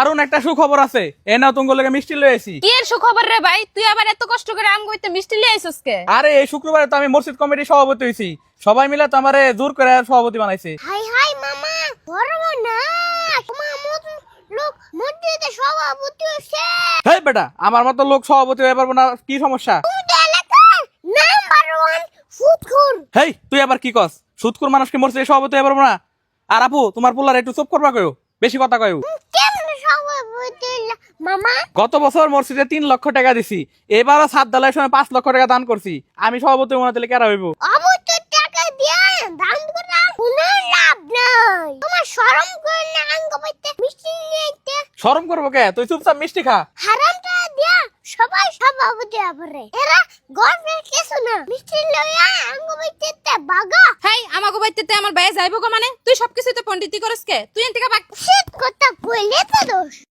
আরুন একটা সুখবর আছে, এ নাও তোমার লগে মিষ্টি লয়ে আইছি। কি এর সুখবর রে ভাই? তুই আবার এত কষ্ট করে আম কইতে মিষ্টি লিয়ে আইছস কে? আরে এই শুক্রবারে তো আমি মসজিদ কমিটির সভাপতি হইছি, সবাই মিলে তো আমারে জোর করে সভাপতি বানাইছে। হাই হাই মামা ধরবো না তোমার মত লোক মসজিদে সভাপতি হইছে। হেই বেটা, আমার মতো লোক সভাপতি হয়ে পারবো না, কি সমস্যা? তুমি তো এলাকার নাম্বার 1 ফুটকুর। হেই তুই আবার কি কস? সুদকুর মানুষকে মসজিদে সভাপতি হয়ে পারবো না? আর আপু তোমার পোলার একটু চুপ করবা কয়ো, বেশি কথা কয়ো। কেমনে সভাপতি হইলা মামা? গত বছর মসজিদে 3 লক্ষ টাকা দিছি, এবারও ছাদ ঢালাইয়ের সময় 5 লক্ষ টাকা দান করছি। আমি সভাপতি মনে দিলে কেরা হইব? অবশ্য টাকা দিয়া দান করা কোনো লাভ নাই। তোমার শরম করে না আঙ্গ বাইতে মিষ্টি নিতে? শরম করবো কে? তুই চুপচাপ মিষ্টি খা। হারামটা দিয়া সবাই সভাপতি হবে। এরা গর্বের কিছু না। মিষ্টি লইয়া আঙ্গ বাইতে বাগা। হাই আমাগো বাইতে আমার ভাই যাইবো গো মানে? তুই সবকিছুতে পণ্ডিতি করস কে? তুই এন থেকে শীত কথা কইলে তো দোষ।